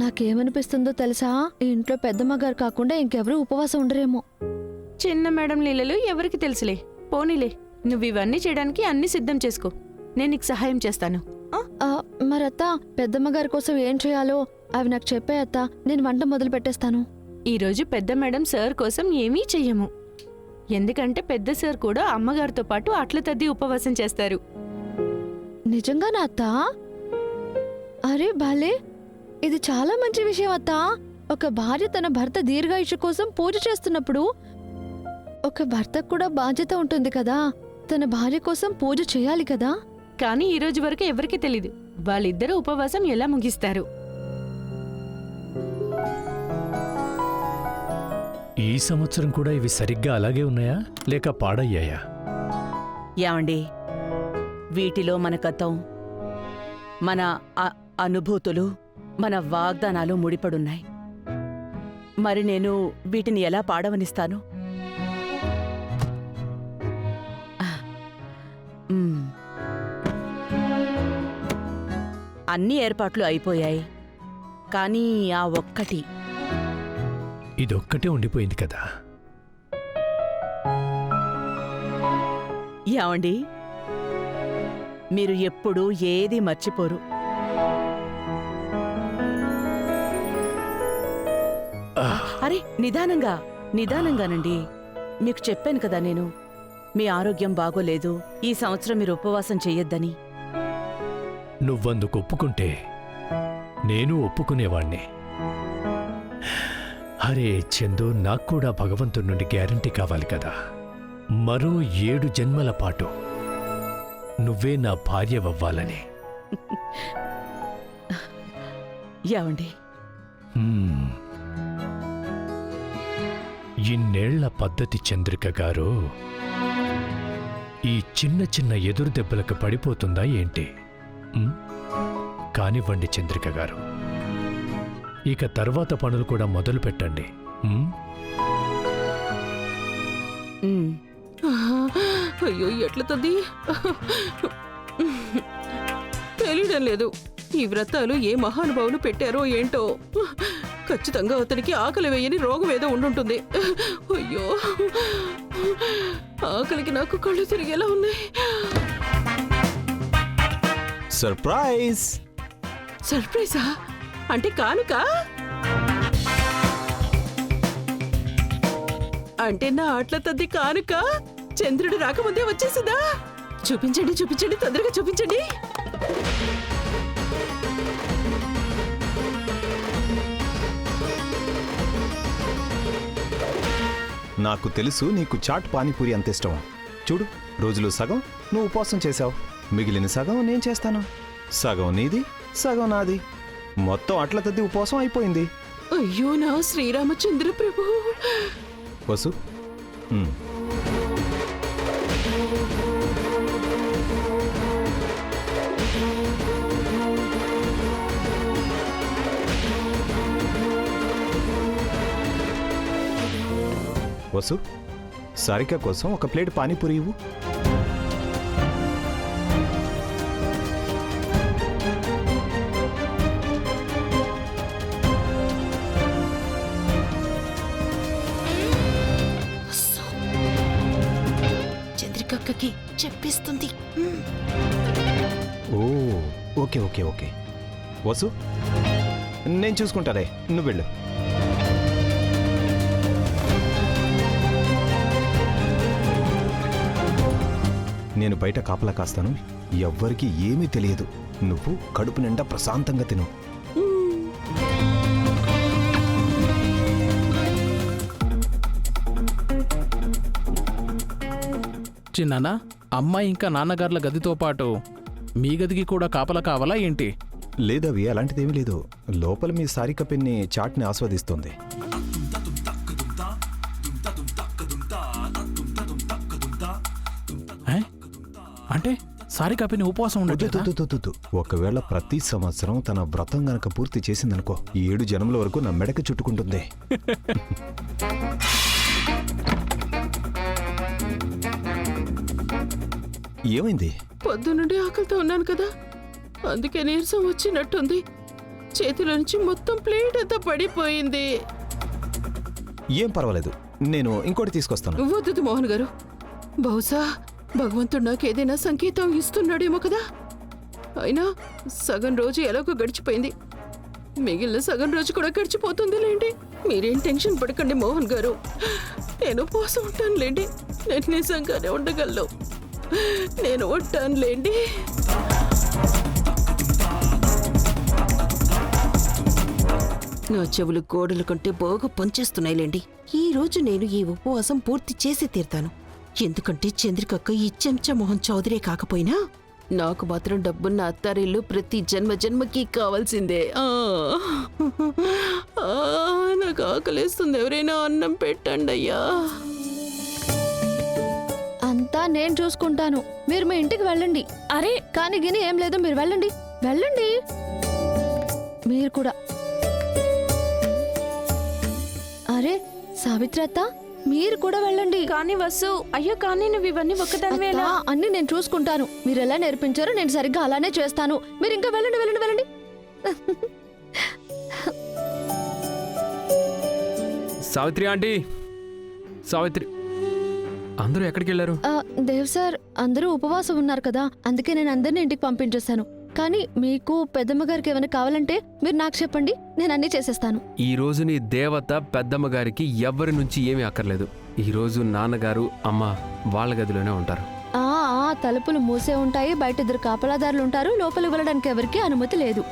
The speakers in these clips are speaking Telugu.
నాకేమనిపిస్తుందో తెలుసా, ఈ ఇంట్లో పెద్దమ్మగారు కాకుండా ఇంకెవరూ ఉపవాసం ఉండరేమో. చిన్న మేడం లీలలు ఎవరికి తెలుసులే. పోనీలే, నువ్వు ఇవన్నీ చేయడానికి అన్ని సిద్ధం చేసుకో. నేను నీకు సహాయం చేస్తాను. మరత్త, పెద్దమ్మగారి కోసం ఏం చేయాలో అవి నాకు చెప్పే అత్త. నేను వంట మొదలు పెట్టేస్తాను. ఈరోజు పెద్ద మేడం సార్ కోసం ఏమీ చెయ్యము. ఎందుకంటే పెద్ద సార్ కూడా అమ్మగారితో పాటు అట్ల తద్ది ఉపవాసం చేస్తారు. నిజంగానా అత్త? అరే బాలే, ఇది చాలా మంచి విషయం అత్త. ఒక భార్య తన భర్త దీర్ఘాయుషు కోసం పూజ చేస్తున్నప్పుడు ఒక భర్తకు కూడా బాధ్యత ఉంటుంది కదా. తన భార్య కోసం పూజ చేయాలి కదా. కానీ ఈ రోజు వరకు ఎవరికీ తెలీదు వాళ్ళిద్దరూ ఉపవాసం ఎలా ముగిస్తారు. ఈ సంవత్సరం కూడా ఇవి సరిగ్గా అలాగే ఉన్నాయా లేక పాడయ్యాయా? ఏమండి, వీటిలో మన గతం, మన అనుభూతులు, మన వాగ్దానాలు ముడిపడున్నాయి. మరి నేను వీటిని ఎలా పాడవనిస్తాను? అన్ని ఏర్పాట్లు అయిపోయాయి, కానీ ఆ ఒక్కటి, ఇదొక్కటే ఉండిపోయింది కదా. ఏమండి, మీరు ఎప్పుడూ ఏది మర్చిపోరు. అరే, నిదానంగానండి. మీకు చెప్పాను కదా నేను, మీ ఆరోగ్యం బాగోలేదు, ఈ సంవత్సరం మీరు ఉపవాసం చెయ్యొద్దని. నువ్వందుకు ఒప్పుకుంటే నేను ఒప్పుకునేవాణ్ణి. అరే చందు, నాకు కూడా భగవంతుడి నుండి గ్యారంటీ కావాలి కదా. మరో 7 జన్మల పాటు నువ్వే నా భార్యవవ్వాలని. ఏమండి, ఇన్నేళ్ల పద్ధతి చంద్రిక గారు ఈ చిన్న చిన్న ఎదురు దెబ్బలకు పడిపోతుందా ఏంటి? కానివ్వండి చంద్రిక గారు, ఇక తర్వాత పనులు కూడా మొదలు పెట్టండి. అయ్యో, ఎట్లా తద్ది తెలియడం లేదు. ఈ వ్రతాలు ఏ మహానుభావులు పెట్టారో ఏంటో. ఖచ్చితంగా అతనికి ఆకలి వేయని రోగం ఏదో ఉండుంటుంది. అయ్యో, ఆకలికి నాకు కళ్ళు తిరిగేలా ఉన్నాయి. సర్ప్రైజ్! సర్ప్రైజా? అంటే కానుక? అంటే నా ఆటల తద్ది కానుక చంద్రుడు రాకముందే వచ్చేసిందా? చూపించండి, చూపించండి, తొందరగా చూపించండి. నాకు తెలుసు నీకు చాట్ పానీపూరి అంత ఇష్టం. చూడు, రోజులో సగం నువ్వు ఉపవాసం చేశావు, మిగిలిన సగం నేను చేస్తాను. సగం నీది, సగం నాది. మొత్తం అట్ల తద్ది ఉపవాసం అయిపోయింది. అయ్యో నా శ్రీరామచంద్ర ప్రభు. వసు, వసు, సారిక కోసం ఒక ప్లేట్ పానీపూరి ఇవ్వు. చంద్రికక్కకి చెప్పిస్తుంది. ఓ, ఓకే ఓకే ఓకే. వసు, నేను చూసుకుంటారే, నువ్వు వెళ్ళు. నేను బయట కాపలా కాస్తాను, ఎవ్వరికీ ఏమీ తెలియదు. నువ్వు కడుపు నిండా ప్రశాంతంగా తిను. చిన్నానా, అమ్మ ఇంకా నాన్నగార్ల గదితో పాటు మీ గదికి కూడా కాపలా కావాలా ఏంటి? లేదవి, అలాంటిదేమీ లేదు. లోపల మీ సారిక పిన్ని చాట్ని ఆస్వాదిస్తోంది. అంటే సారికాపిని ఉపవాసం ఉండదు. ఒకవేళ ప్రతి సంవత్సరం తన వ్రతం గనక పూర్తి చేసిందనుకో, 7 జన్మల వరకు నా మెడకు చుట్టుకుంటుంది. ఏమైంది? పొద్దునుండి ఆకలితో ఉన్నాను కదా, అందుకే నీరసం వచ్చినట్టుంది. చేతిలో నుంచి మొత్తం ప్లేట్ అంతా పడిపోయింది. ఏం పర్వాలేదు, నేను ఇంకోటి తీసుకొస్తాను. వద్దు మోహన్ గారు, బహుశా భగవంతుడు నాకు ఏదైనా సంకేతం ఇస్తున్నాడేమో కదా. అయినా సగం రోజు ఎలాగో గడిచిపోయింది, మిగిలిన సగం రోజు కూడా గడిచిపోతుంది లేండి. మీరేం టెన్షన్ పడకండి మోహన్ గారు, నేను ఉపవాసం ఉంటాను లేండి. నేను నిజంగానే ఉండగలను, నేను ఉంటాను లేండి. నా చెవులు గోడల కంటే బాగా పనిచేస్తున్నాయి లేండి. ఈ రోజు నేను ఈ ఉపవాసం పూర్తి చేసి తీరుతాను. ఎందుకంటే చంద్రికక్క ఈ చెంచా మోహన్ చౌదరే కాకపోయినా నాకు మాత్రం డబ్బున్న అత్తారిల్లు ప్రతి జన్మకి కావాల్సిందే. నాకు ఆకలేస్తుంది, ఎవరైనా అన్నం పెట్టండి అయ్యా. అంతా నేను చూసుకుంటాను, మీరు మీ ఇంటికి వెళ్ళండి. అరే కానీ గిని ఏం లేదు, మీరు వెళ్ళండి వెళ్ళండి. మీరు కూడా. అరే సావిత్రి అత్త, మీరు కూడా వెళ్ళండి. కానీ వసు, అయ్యో కానీ నువ్వు ఇవన్నీ ఒక్కదానివేలా? అత్త, అన్ని నేను చూసుకుంటాను. మీరు ఎలా నేర్పించారో నేను సరిగ్గా అలానే చేస్తాను. మీరు ఇంకా వెళ్ళండి వెళ్ళండి వెళ్ళండి. సావిత్రి ఆంటీ, సావిత్రి, అందరూ ఎక్కడికి వెళ్ళారు? దేవ్ సార్, అందరూ ఉపవాసం ఉన్నారు కదా, అందుకే నేను అందరిని ఇంటికి పంపించేశాను. కానీ మీకు పెద్దమ్మ గారికి ఏమైనా కావాలంటే మీరు నాకు చెప్పండి, నేను అన్నీ చేసేస్తాను. ఈ రోజు నీ దేవత పెద్దమ్మ గారికి ఎవ్వరి నుంచి ఏమీ అక్కర్లేదు. ఈ రోజు నాన్నగారు అమ్మ వాళ్ళ గదిలోనే ఉంటారు. తలుపులు మూసే ఉంటాయి, బయట 2 కాపలాదారులు ఉంటారు, లోపలికి వెళ్ళడానికి ఎవరికీ అనుమతి లేదు.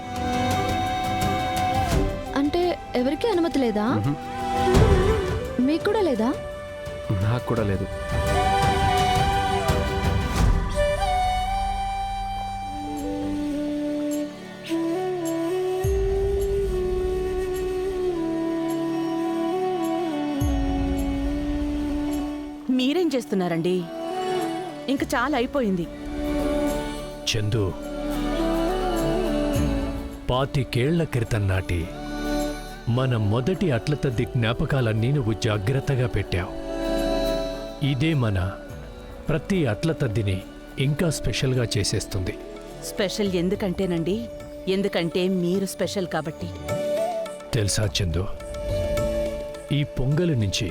అంటే ఎవరికీ అనుమతి లేదా? మీకు కూడా లేదా? నాకు కూడా లేదు. మీరేం చేస్తున్నారండి? ఇంక చాలా అయిపోయింది. చందు, 25 క్రితం నాటి మన మొదటి అట్లతద్ది జ్ఞాపకాలన్నీ నువ్వు జాగ్రత్తగా పెట్టావు. ఇదే మన ప్రతి అట్లతద్దిని ఇంకా స్పెషల్గా చేసేస్తుంది. స్పెషల్ ఎందుకంటేనండి, ఎందుకంటే మీరు స్పెషల్ కాబట్టి. తెలుసా చందు, ఈ పొంగలి నుంచి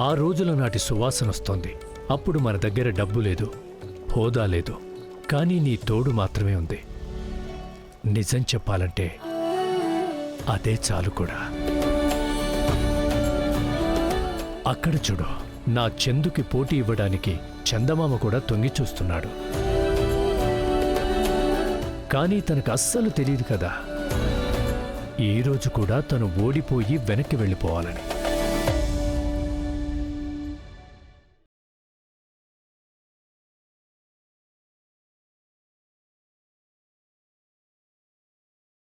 ఆ రోజుల నాటి సువాసన వస్తోంది. అప్పుడు మన దగ్గర డబ్బు లేదు, హోదా లేదు, కానీ నీ తోడు మాత్రమే ఉంది. నిజం చెప్పాలంటే అదే చాలు కూడా. అక్కడ చూడు, నా చందుకి పోటీ ఇవ్వడానికి చందమామ కూడా తొంగి చూస్తున్నాడు. కానీ తనకు అస్సలు తెలియదు కదా, ఈ రోజు కూడా తను ఓడిపోయి వెనక్కి వెళ్ళిపోవాలని.